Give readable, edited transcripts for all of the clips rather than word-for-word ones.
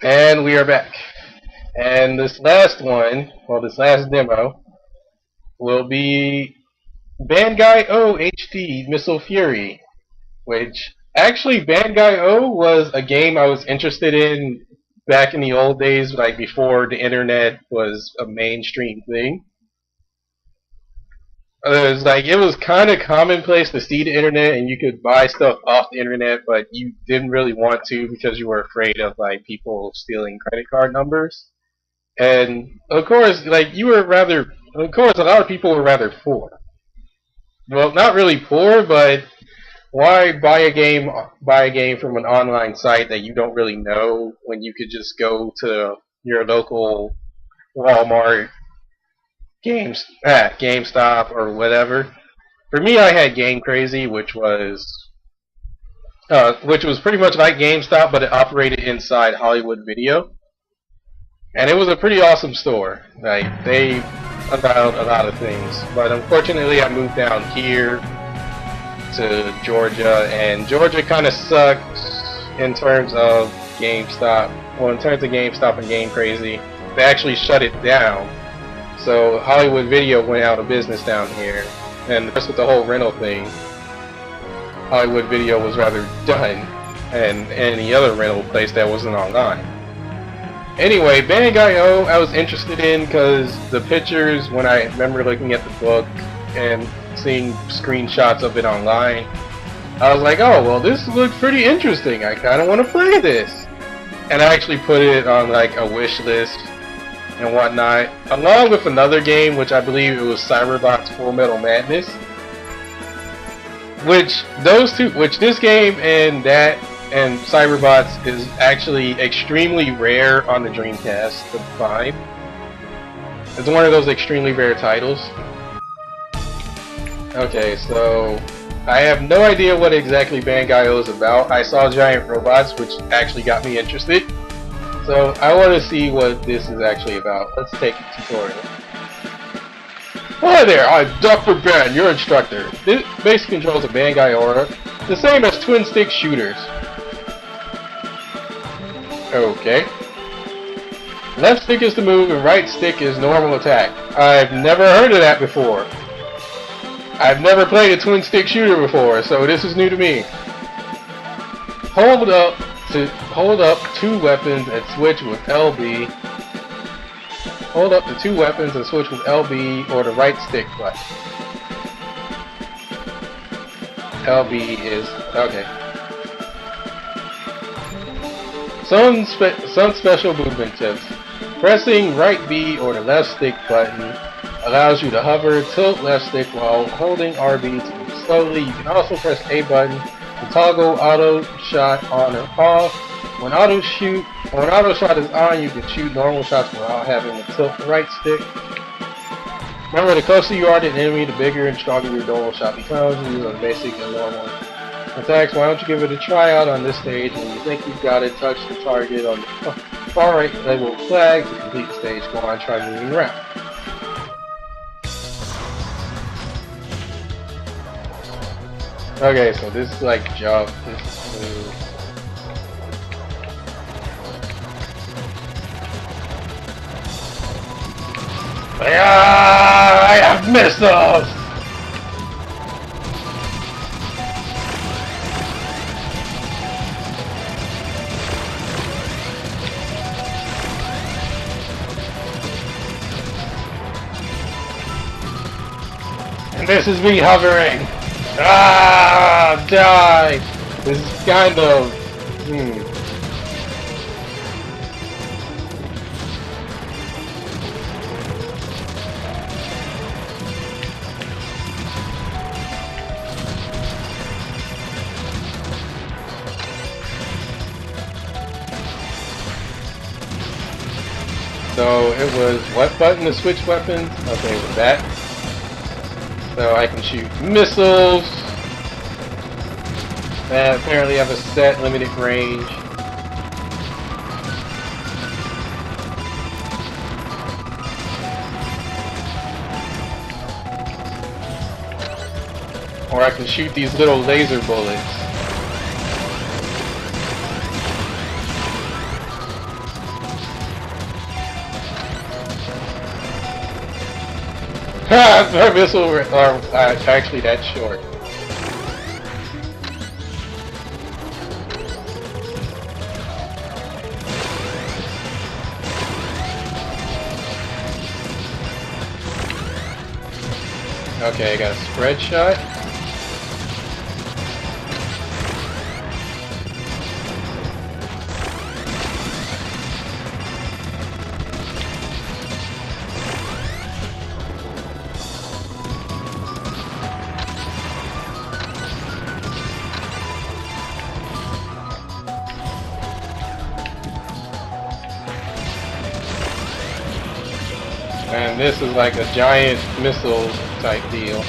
And we are back. And this last one, well, this last demo, will be Bangai-O HD Missile Fury, which actually Bangai-O was a game I was interested in back in the old days, like before the internet was a mainstream thing. It was kind of commonplace to see the internet and you could buy stuff off the internet, but you didn't really want to because you were afraid of like people stealing credit card numbers. And of course, of course, a lot of people were rather poor. Well, not really poor, but why buy a game from an online site that you don't really know when you could just go to your local Walmart, GameStop, or whatever. For me, I had Game Crazy, which was pretty much like GameStop, but it operated inside Hollywood Video. And it was a pretty awesome store. Like, they allowed a lot of things. But unfortunately, I moved down here to Georgia, and Georgia kind of sucks in terms of GameStop. Well, in terms of GameStop and Game Crazy, they actually shut it down. So Hollywood Video went out of business down here. And just with the whole rental thing, Hollywood Video was rather done, and any other rental place that wasn't online. Anyway, Bangai-O I was interested in because the pictures, when I remember looking at the book and seeing screenshots of it online, I was like, oh, well, this looks pretty interesting. I kind of want to play this. And I actually put it on like a wish list and whatnot, along with another game, which I believe it was Cyberbots Full Metal Madness. Which this game and that and Cyberbots is actually extremely rare on the Dreamcast to find. It's one of those extremely rare titles. Okay, so I have no idea what exactly Bangai-O is about. I saw giant robots, which actually got me interested. So I want to see what this is actually about. Let's take a tutorial. Hi there, I'm Dr. Ben, your instructor. This basic controls of Bangai-O are the same as twin stick shooters. Okay. Left stick is to move and right stick is normal attack. I've never heard of that before. I've never played a twin stick shooter before, so this is new to me. Hold up two weapons and switch with LB. Hold up the two weapons and switch with LB or the right stick button. LB is okay. Some special movement tips. Pressing right B or the left stick button allows you to hover, tilt left stick while holding RB to move slowly. You can also press A button to toggle auto shot on or off. When auto shot is on, you can shoot normal shots without having to tilt the right stick. Remember, the closer you are to the enemy, the bigger and stronger your normal shot becomes. Use on basic and normal attacks. Why don't you give it a try out on this stage? When you think you've got it, touch the target on the far right labeled flag to complete the stage. Go on, try moving around. Okay, so this is like jump. This is move. I have missiles! And this is me hovering! Ah! Die! This is kind of... So it was what button to switch weapons? Okay, with that. So I can shoot missiles that apparently have a set limited range. Or I can shoot these little laser bullets. Her missiles are actually that short. Okay, I got a spread shot. And this is like a giant missile type deal.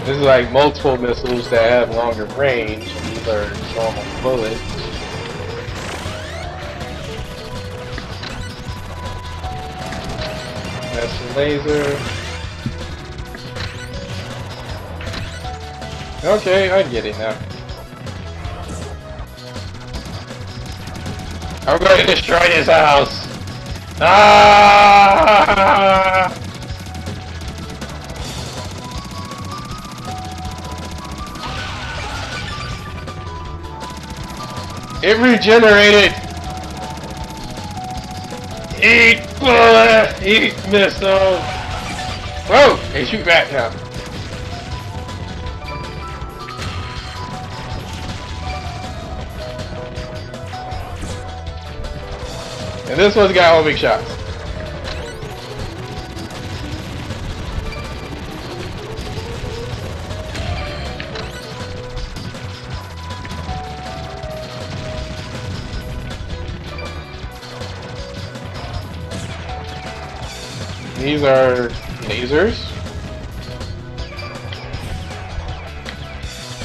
This is like multiple missiles that have longer range. These are normal bullets. That's the laser. Okay, I get it now. I'm going to destroy this house! Ah! It regenerated! Eat bullet! Eat missile! Whoa! They shoot back now. And this one's got all big shots. These are lasers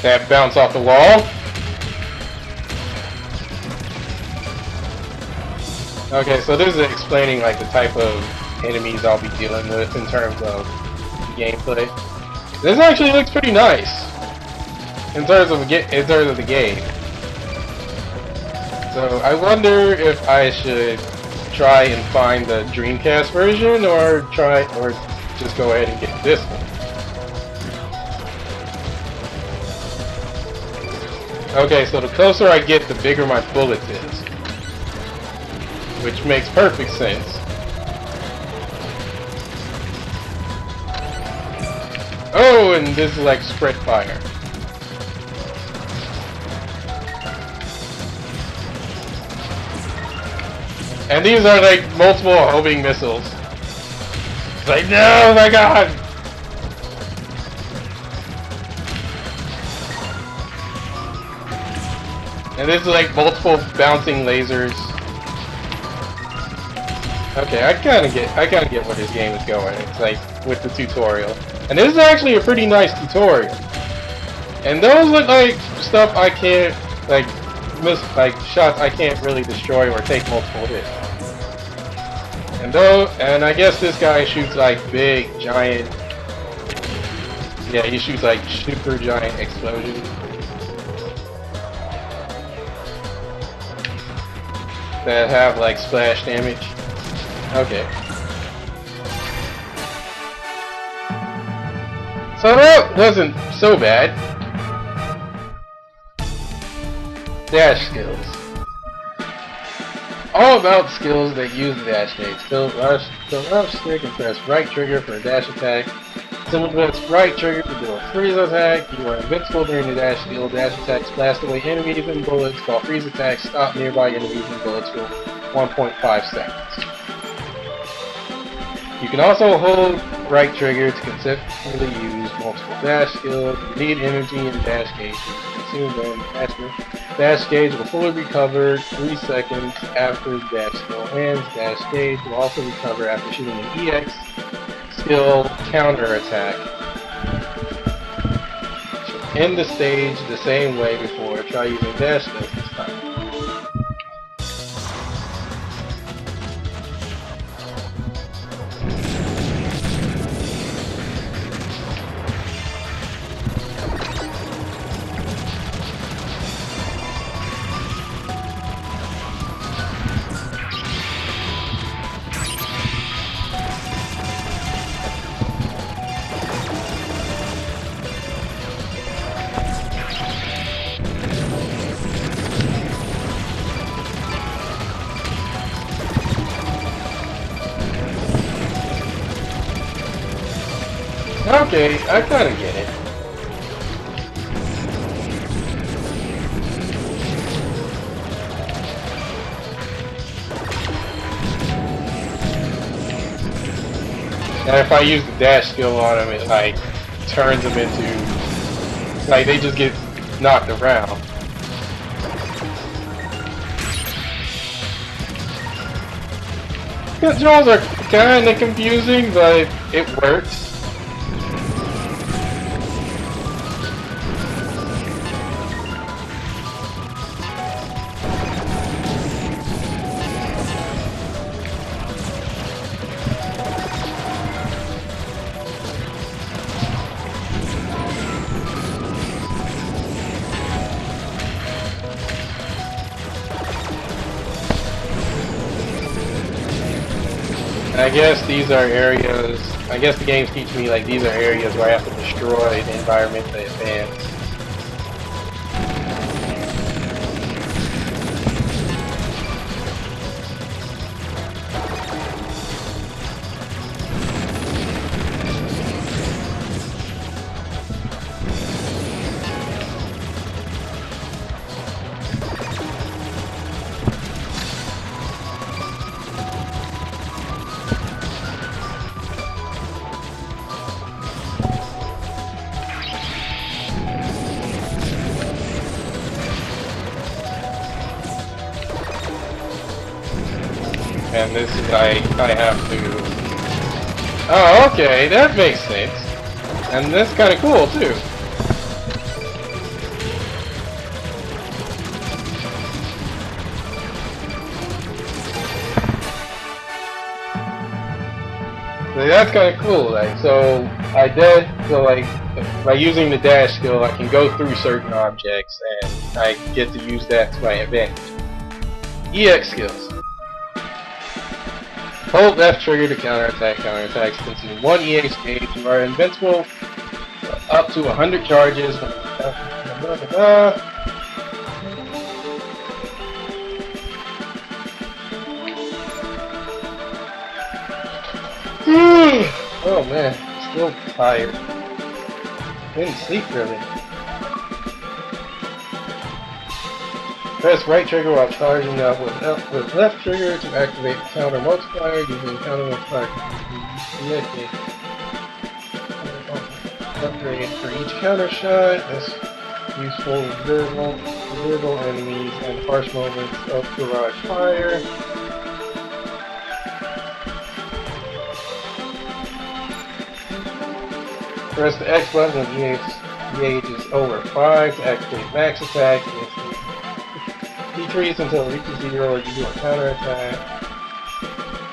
that bounce off the wall. Okay, so this is explaining like the type of enemies I'll be dealing with in terms of gameplay. This actually looks pretty nice in terms of the game. So I wonder if I should try and find the Dreamcast version or just go ahead and get this one. Okay, so the closer I get, the bigger my bullet is. Which makes perfect sense. Oh, and this is like spread fire. And these are like multiple homing missiles. It's like, no, my god! And this is like multiple bouncing lasers. Okay, I kinda get where this game is going. It's like with the tutorial. And this is actually a pretty nice tutorial. And those look like stuff I can't like shots I can't really destroy or take multiple hits. And I guess this guy shoots like big giant, yeah, he shoots like super giant explosions that have like splash damage. Okay. So that wasn't so bad. Dash skills. All about skills that use the dash gauge. Still rush stick and press right trigger for a dash attack. Simple press right trigger to do a freeze attack. You are invincible during the dash skill. Dash attacks blast away enemies and bullets, while freeze attacks stop nearby enemies and bullets for 1.5 seconds. You can also hold right trigger to consistently use multiple dash skills. Need energy and dash gauge to consume during the dash gauge will fully recover 3 seconds after the dash skill ends. Dash gauge will also recover after shooting an EX skill counter attack. End the stage the same way before. Try using dash skills this time. Okay, I kinda get it. And if I use the dash skill on them, it like turns them into like they just get knocked around. Controls are kinda confusing, but it works. I guess these are areas, I guess the game's teaching me like these are areas where I have to destroy the environment to advance. And this is I have to. Oh, okay, that makes sense. And that's kind of cool too. So that's kind of cool. Like, so I did. So like, by using the dash skill, I can go through certain objects, and I get to use that to my advantage. EX skills. Hold left trigger to counterattack. Counterattacks consume 1 EX gauge. You are invincible up to 100 charges. Oh man, still tired. Didn't sleep really. Press right trigger while charging up with left trigger to activate the counter multiplier using counter multiplier. Upgrade for each counter shot. That's useful with visible enemies and harsh moments of barrage fire. Press the X button when EH is over 5 to activate max attack. Decrease until it reaches 0 or you do a counterattack.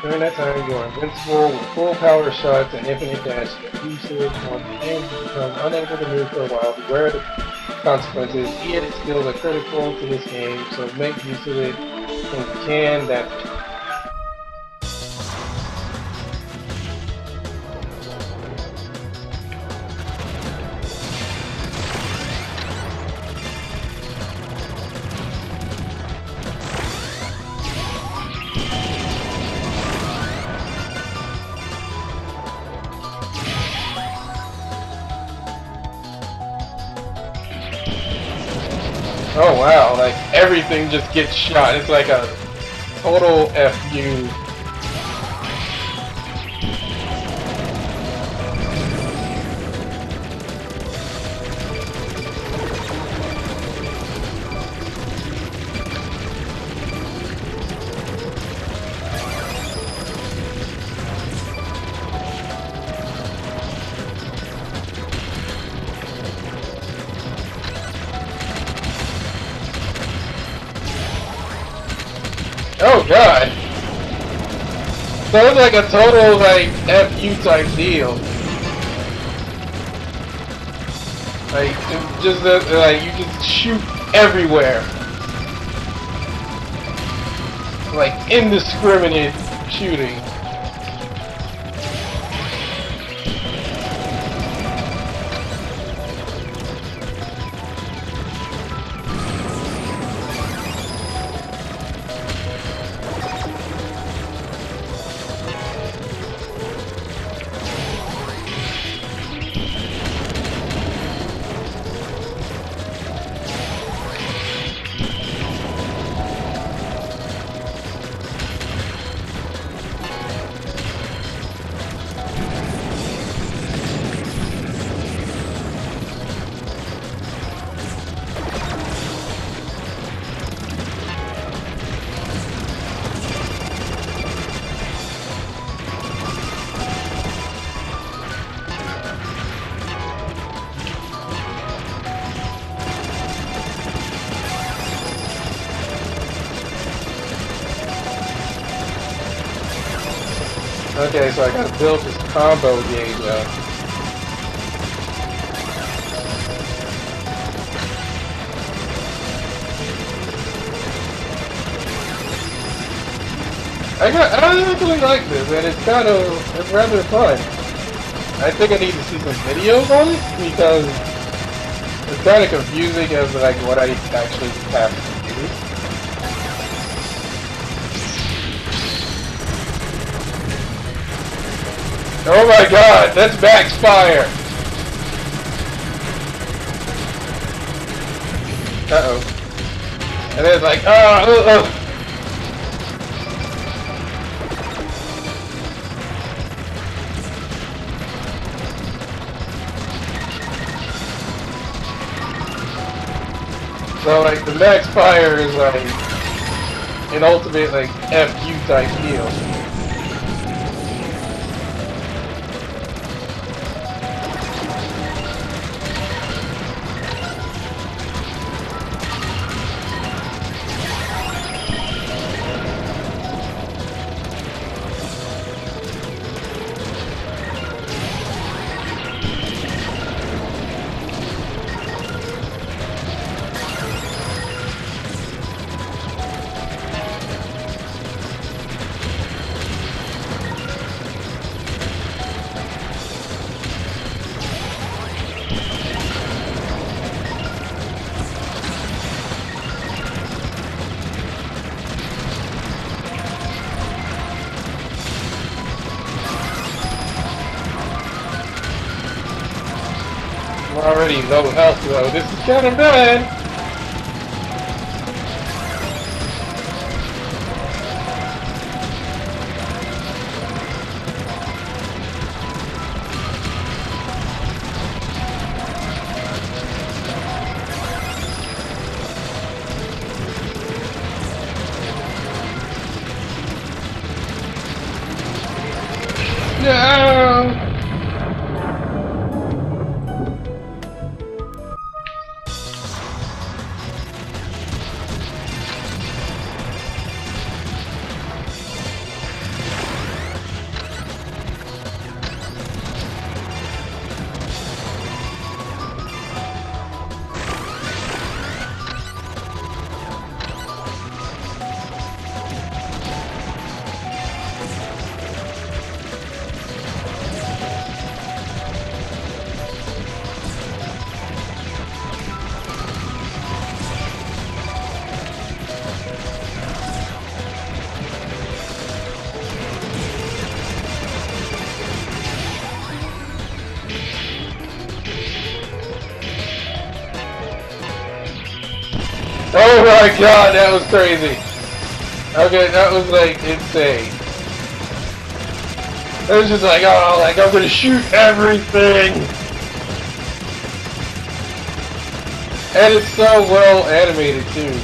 During that time, you are invincible with full power shots and infinite dash usage. Once the game you become unable to move for a while, beware of the consequences. EX skills are critical to this game, so make use of it when you can. That's oh wow, like everything just gets shot. It's like a total FU. Oh god! So it's like a total like FU type deal. Like just like you just shoot everywhere. Like indiscriminate shooting. Okay, so I gotta build this combo gauge up. I actually like this, and it's rather fun. I think I need to see some videos on it, because it's kind of confusing as like what I actually have to do. Oh my god, that's Max Fire! Uh-oh. And then it's like, oh. So like the Max Fire is like an ultimate like FU type deal. I'm already low health though. This is kind of bad. No! Oh my god, that was crazy. Okay, that was like insane. It was just like, oh, like I'm gonna shoot everything. And it's so well animated too.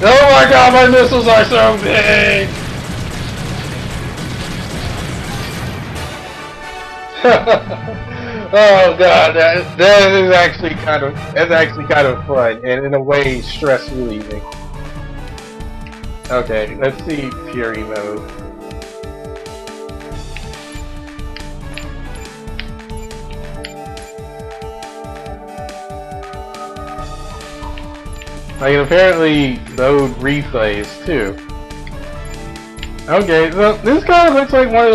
Oh my god, my missiles are so big! Oh god, that is actually kind of fun, and in a way stress relieving. Okay, let's see Fury mode. Like, apparently load replays too. Okay, so this kind of looks like one of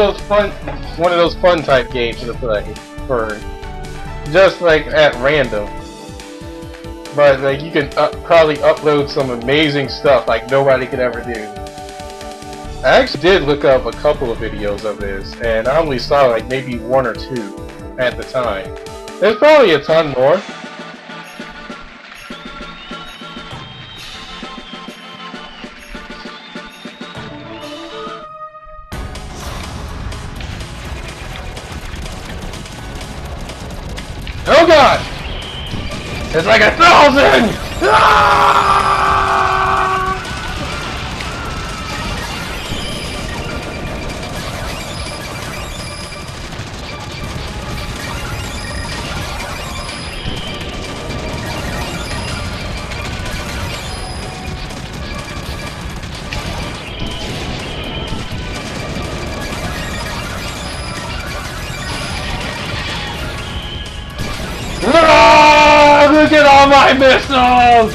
those fun type games to play for just like at random. But like you can probably upload some amazing stuff like nobody could ever do. I actually did look up a couple of videos of this, and I only saw like maybe one or two at the time. There's probably a ton more. Oh god! It's like 1,000! Ah! Ah, look at all my missiles!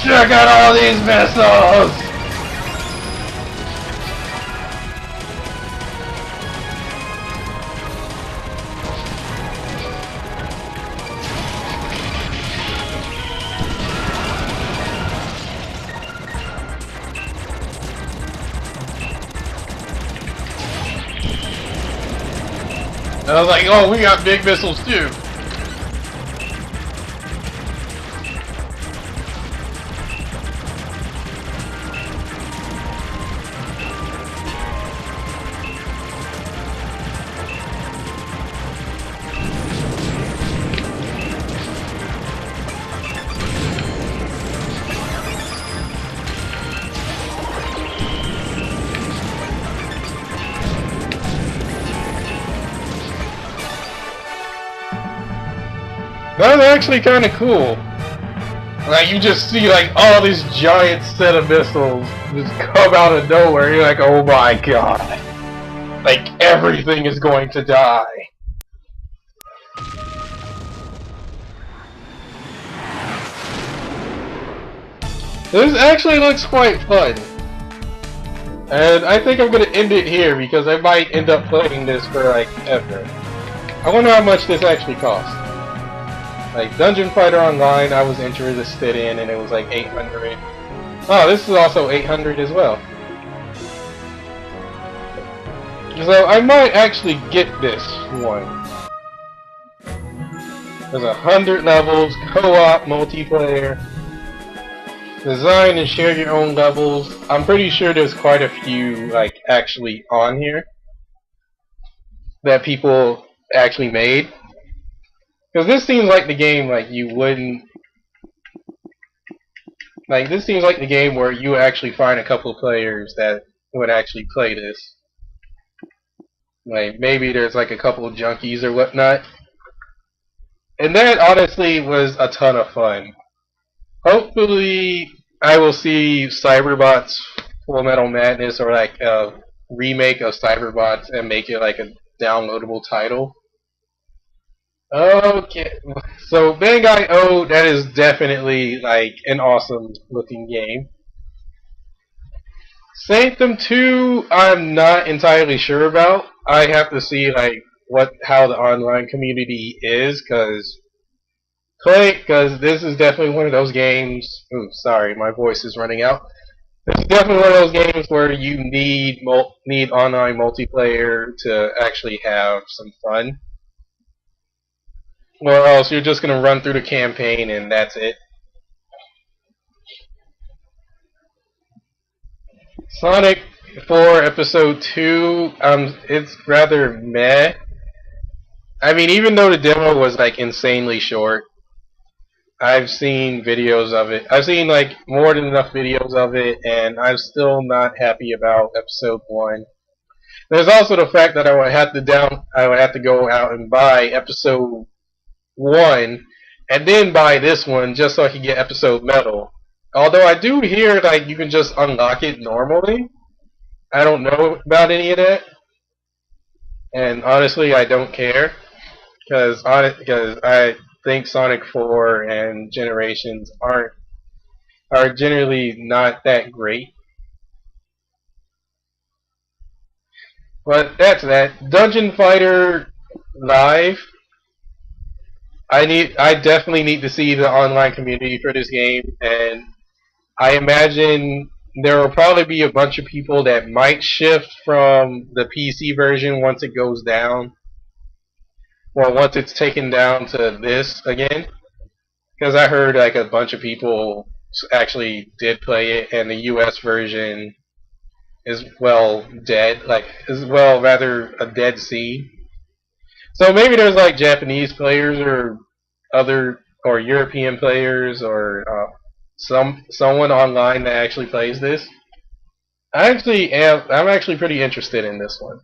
Check out all these missiles! I was like, oh, we got big missiles too. That's actually kind of cool. Like, you just see, like, all these giant set of missiles just come out of nowhere. You're like, oh my god. Like, everything is going to die. This actually looks quite fun. And I think I'm going to end it here because I might end up playing this for, like, ever. I wonder how much this actually costs. Like, Dungeon Fighter Online, I was interested in, and it was like 800. Oh, this is also 800 as well. So, I might actually get this one. There's 100 levels, co-op, multiplayer. Design and share your own levels. I'm pretty sure there's quite a few, like, actually on here that people actually made. Because this seems like the game, like, you wouldn't... Like, this seems like the game where you actually find a couple of players that would actually play this. Like, maybe there's, like, a couple of junkies or whatnot. And that, honestly, was a ton of fun. Hopefully, I will see Cyberbots Full Metal Madness, or, like, a remake of Cyberbots and make it, like, a downloadable title. Okay, so Bangai-O, that is definitely like an awesome looking game. Sanctum 2, I'm not entirely sure about. I have to see like how the online community is, because this is definitely one of those games. Ooh, sorry, my voice is running out. This is definitely one of those games where you need online multiplayer to actually have some fun. Or else you're just going to run through the campaign and that's it. Sonic 4 Episode 2, it's rather meh. I mean, even though the demo was like insanely short, I've seen videos of it. I've seen like more than enough videos of it, and I'm still not happy about Episode 1. There's also the fact that I would have to go out and buy Episode 1 and then buy this one just so I can get episode medal. Although I do hear like you can just unlock it normally. I don't know about any of that, and honestly, I don't care because I think Sonic 4 and Generations are generally not that great. But that's that. Dungeon Fighter Live. I definitely need to see the online community for this game, and I imagine there will probably be a bunch of people that might shift from the PC version once it goes down, or once it's taken down to this again. Because I heard like a bunch of people actually did play it, and the US version is well dead, like is well rather a dead sea. So maybe there's like Japanese players or other or European players or someone online that actually plays this. I'm actually pretty interested in this one.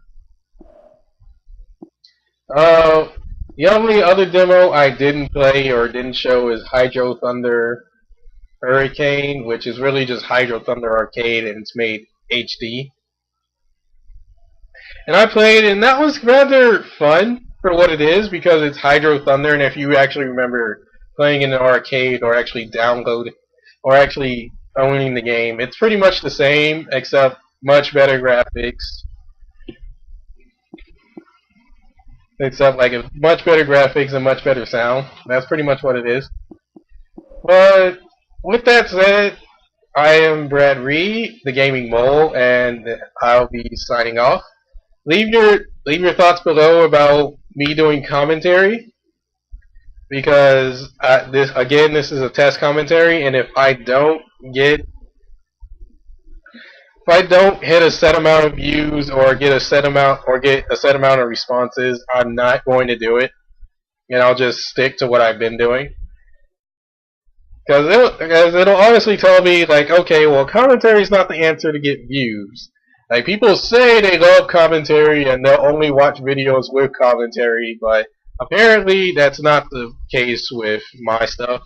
Uh, the only other demo I didn't play or didn't show is Hydro Thunder Hurricane, which is really just Hydro Thunder Arcade and it's made HD. And I played, and that was rather fun for what it is because it's Hydro Thunder, and if you actually remember playing in an arcade or actually download or actually owning the game, it's pretty much the same except much better graphics. Except like a much better graphics and much better sound. That's pretty much what it is. But with that said, I am Brad Reed, the Gaming Mole, and I'll be signing off. Leave your thoughts below about me doing commentary because this is a test commentary, and if I don't hit a set amount of views or get a set amount of responses, I'm not going to do it, and I'll just stick to what I've been doing. Because it'll honestly tell me like, okay, well, commentary is not the answer to get views. Like people say they love commentary and they'll only watch videos with commentary, but apparently that's not the case with my stuff.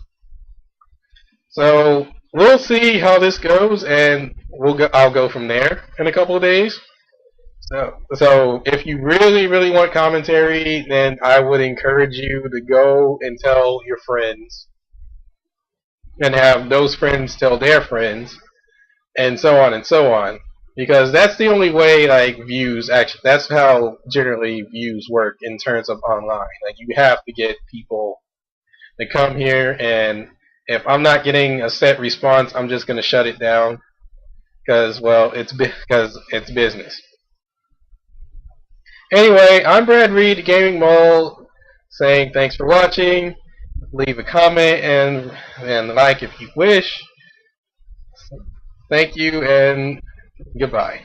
So we'll see how this goes, and I'll go from there in a couple of days. So if you really want commentary, then I would encourage you to go and tell your friends, and have those friends tell their friends, and so on and so on. Because that's the only way, like, views actually, that's how generally views work in terms of online. Like, you have to get people to come here, and if I'm not getting a set response, I'm just going to shut it down. Because, well, it's business. Anyway, I'm Brad Reed, the Gaming Mole, saying thanks for watching. Leave a comment and like if you wish. Thank you and goodbye.